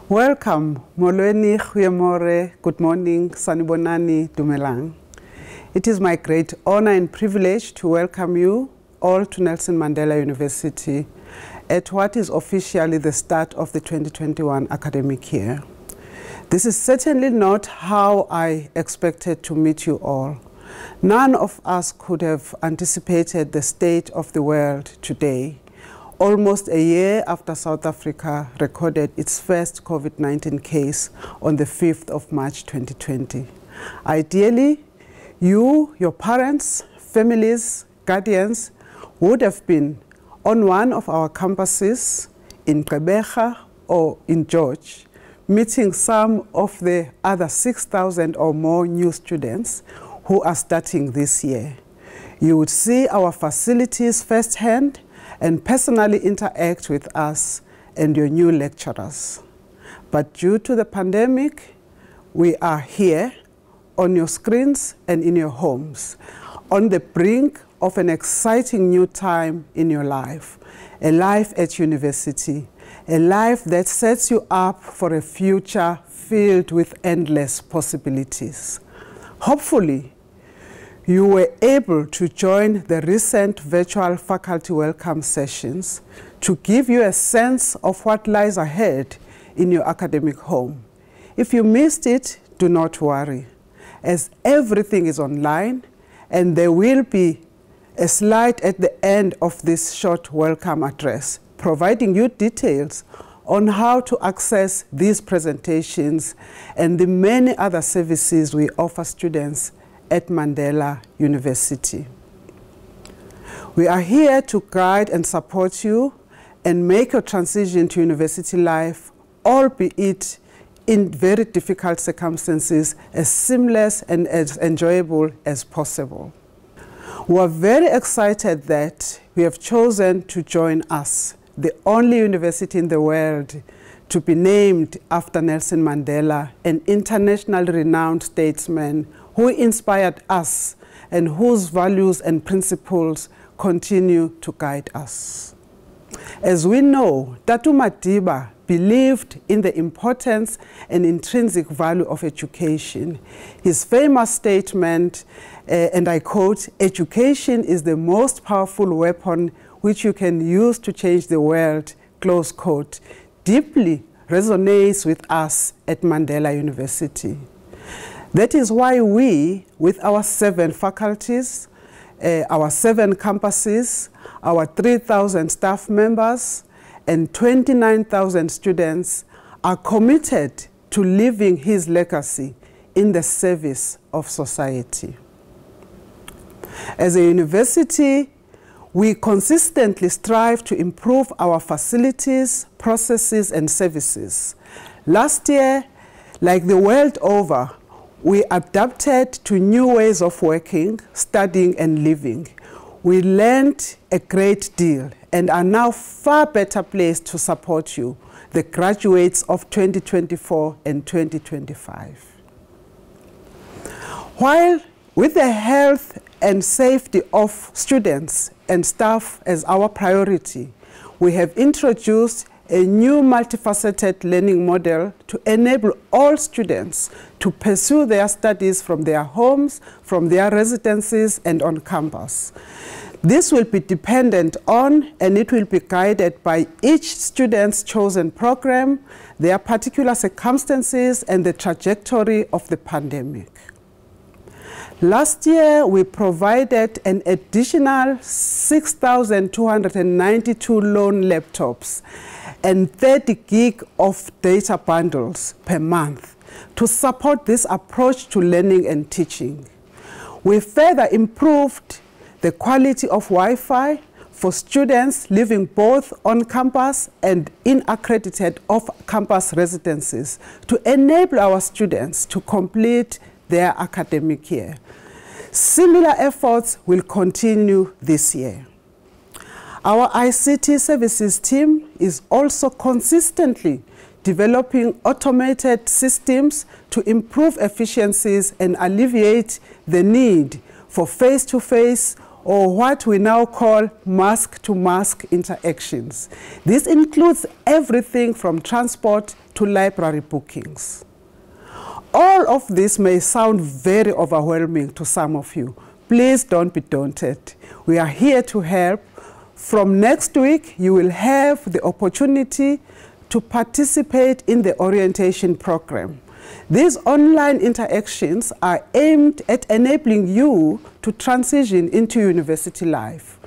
Welcome, Molweni Khuyemore, good morning, Sanibonani Dumelang. It is my great honor and privilege to welcome you all to Nelson Mandela University at what is officially the start of the 2021 academic year. This is certainly not how I expected to meet you all. None of us could have anticipated the state of the world today, almost a year after South Africa recorded its first COVID-19 case on the 5th of March 2020. Ideally, you, your parents, families, guardians would have been on one of our campuses in Gqeberha or in George, meeting some of the other 6,000 or more new students who are starting this year. You would see our facilities firsthand and personally interact with us and your new lecturers. But due to the pandemic, we are here on your screens and in your homes, on the brink of an exciting new time in your life, a life at university, a life that sets you up for a future filled with endless possibilities. Hopefully, you were able to join the recent virtual faculty welcome sessions to give you a sense of what lies ahead in your academic home. If you missed it, do not worry, as everything is online and there will be a slide at the end of this short welcome address, providing you details on how to access these presentations and the many other services we offer students at Mandela University. We are here to guide and support you and make your transition to university life, albeit in very difficult circumstances, as seamless and as enjoyable as possible. We are very excited that we have chosen to join us, the only university in the world to be named after Nelson Mandela, an internationally renowned statesman who inspired us and whose values and principles continue to guide us. As we know, Tatu Madiba believed in the importance and intrinsic value of education. His famous statement, and I quote, "Education is the most powerful weapon which you can use to change the world," close quote, deeply resonates with us at Mandela University. That is why we, with our 7 faculties, our 7 campuses, our 3,000 staff members, and 29,000 students, are committed to living his legacy in the service of society. As a university, we consistently strive to improve our facilities, processes, and services. Last year, like the world over, we adapted to new ways of working, studying, and living. We learned a great deal and are now far better placed to support you, the graduates of 2024 and 2025. While with the health and safety of students and staff as our priority, we have introduced a new multifaceted learning model to enable all students to pursue their studies from their homes, from their residences, and on campus. This will be dependent on and it will be guided by each student's chosen program, their particular circumstances, and the trajectory of the pandemic. Last year, we provided an additional 6,292 loan laptops and 30 gig of data bundles per month to support this approach to learning and teaching. We further improved the quality of Wi-Fi for students living both on campus and in accredited off-campus residences to enable our students to complete their academic year. Similar efforts will continue this year. Our ICT services team is also consistently developing automated systems to improve efficiencies and alleviate the need for face-to-face or what we now call mask-to-mask interactions. This includes everything from transport to library bookings. All of this may sound very overwhelming to some of you. Please don't be daunted. We are here to help. From next week, you will have the opportunity to participate in the orientation program. These online interactions are aimed at enabling you to transition into university life.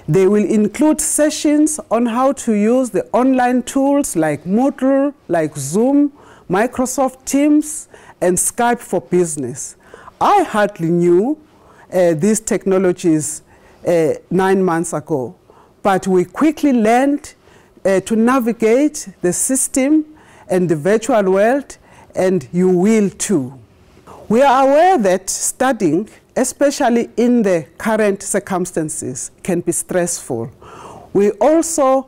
They will include sessions on how to use the online tools like Moodle, like Zoom, Microsoft Teams, and Skype for Business. I hardly knew these technologies 9 months ago, but we quickly learned to navigate the system and the virtual world, and you will too. We are aware that studying, especially in the current circumstances, can be stressful. We also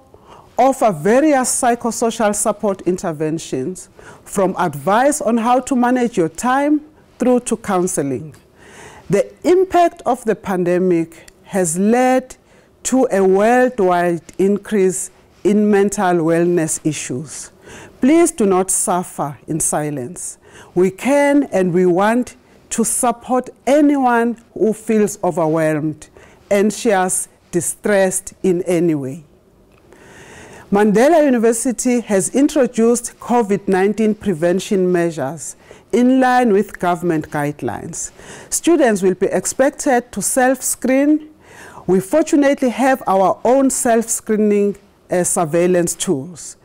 offer various psychosocial support interventions, from advice on how to manage your time through to counseling. The impact of the pandemic has led to a worldwide increase in mental wellness issues. Please do not suffer in silence. We can and we want to support anyone who feels overwhelmed, anxious, distressed in any way. Mandela University has introduced COVID-19 prevention measures in line with government guidelines. Students will be expected to self-screen. We fortunately have our own self-screening surveillance tools.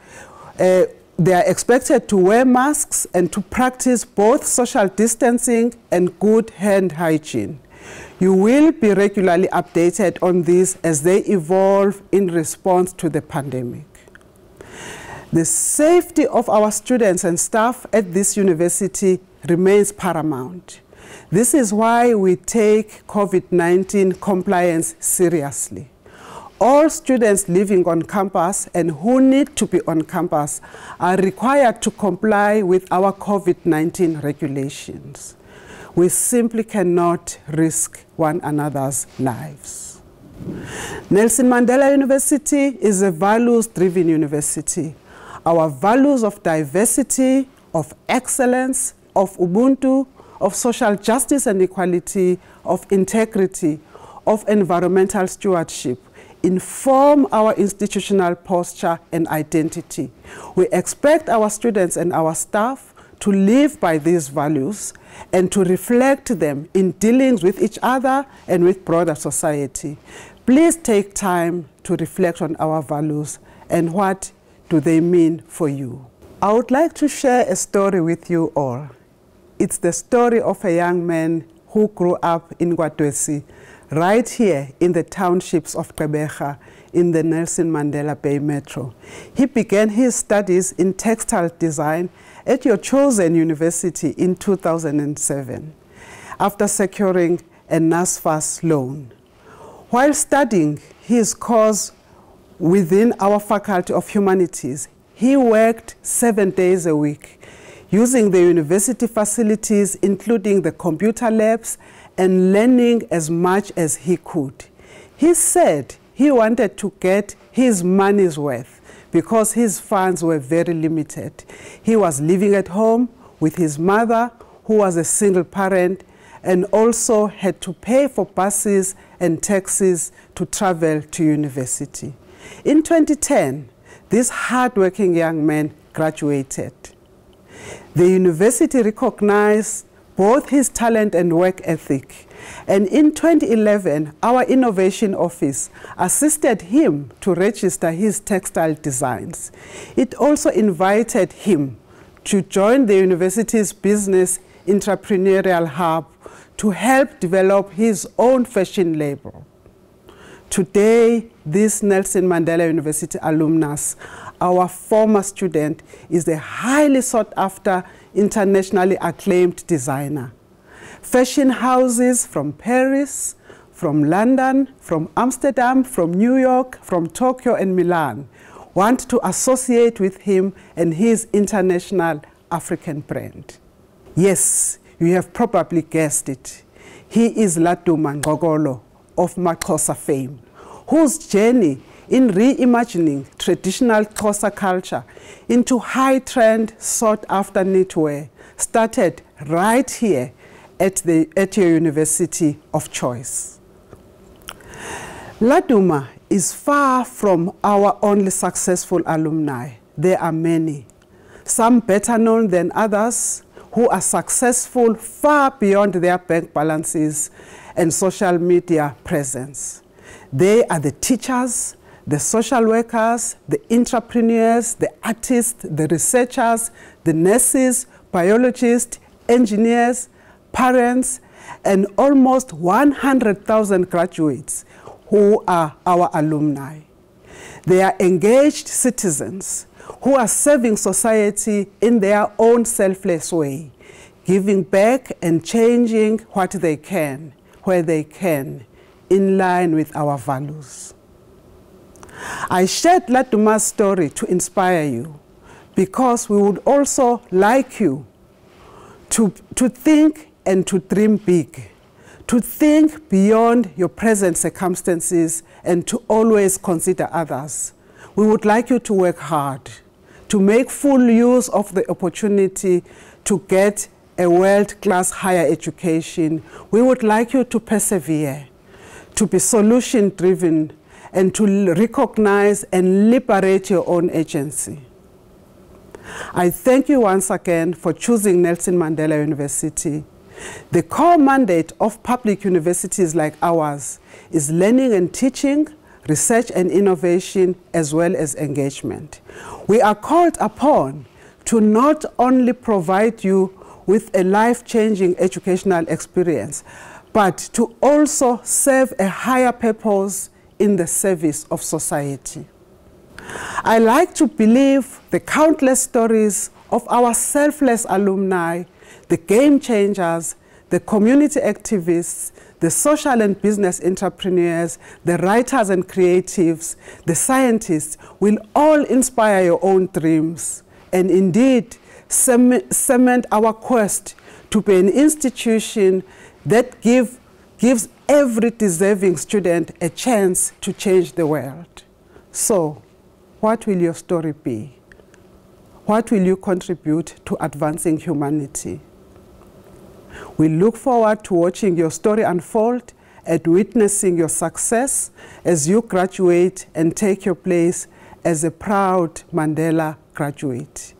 They are expected to wear masks and to practice both social distancing and good hand hygiene. You will be regularly updated on this as they evolve in response to the pandemic. The safety of our students and staff at this university remains paramount. This is why we take COVID-19 compliance seriously. All students living on campus and who need to be on campus are required to comply with our COVID-19 regulations. We simply cannot risk one another's lives. Nelson Mandela University is a values-driven university. Our values of diversity, of excellence, of Ubuntu, of social justice and equality, of integrity, of environmental stewardship inform our institutional posture and identity. We expect our students and our staff to live by these values and to reflect them in dealings with each other and with broader society. Please take time to reflect on our values and what do they mean for you. I would like to share a story with you all. It's the story of a young man who grew up in Gwatwesi, right here in the townships of Gqeberha in the Nelson Mandela Bay Metro. He began his studies in textile design at your chosen university in 2007, after securing a NSFAS loan. While studying his course within our Faculty of Humanities, he worked 7 days a week, using the university facilities, including the computer labs, and learning as much as he could. He said he wanted to get his money's worth because his funds were very limited. He was living at home with his mother, who was a single parent, and also had to pay for buses and taxis to travel to university. In 2010, this hardworking young man graduated. The university recognized both his talent and work ethic, and in 2011, our Innovation Office assisted him to register his textile designs. It also invited him to join the university's Business Entrepreneurial Hub to help develop his own fashion label. Today, this Nelson Mandela University alumnus, our former student, is a highly sought-after, internationally acclaimed designer. Fashion houses from Paris, from London, from Amsterdam, from New York, from Tokyo and Milan want to associate with him and his international African brand. Yes, you have probably guessed it. He is Latuma Ngogolo, of Xhosa fame, whose journey in reimagining traditional Xhosa culture into high-trend, sought-after knitwear started right here at your university of choice. Laduma is far from our only successful alumni. There are many, some better known than others, who are successful far beyond their bank balances and social media presence. They are the teachers, the social workers, the entrepreneurs, the artists, the researchers, the nurses, biologists, engineers, parents, and almost 100,000 graduates who are our alumni. They are engaged citizens who are serving society in their own selfless way, giving back and changing what they can, where they can, in line with our values. I shared Laduma's story to inspire you because we would also like you to think and to dream big, to think beyond your present circumstances and to always consider others. We would like you to work hard, to make full use of the opportunity to get a world-class higher education. We would like you to persevere, to be solution-driven, and to recognize and liberate your own agency. I thank you once again for choosing Nelson Mandela University. The core mandate of public universities like ours is learning and teaching, research and innovation, as well as engagement. We are called upon to not only provide you with a life-changing educational experience, but to also serve a higher purpose in the service of society. I like to believe the countless stories of our selfless alumni, the game changers, the community activists, the social and business entrepreneurs, the writers and creatives, the scientists will all inspire your own dreams and indeed cement our quest to be an institution that gives every deserving student a chance to change the world. So, what will your story be? What will you contribute to advancing humanity? We look forward to watching your story unfold and witnessing your success as you graduate and take your place as a proud Mandela graduate.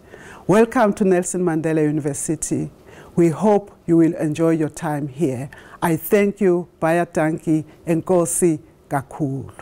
Welcome to Nelson Mandela University. We hope you will enjoy your time here. I thank you, Bayatanki, Nkosi kakhulu.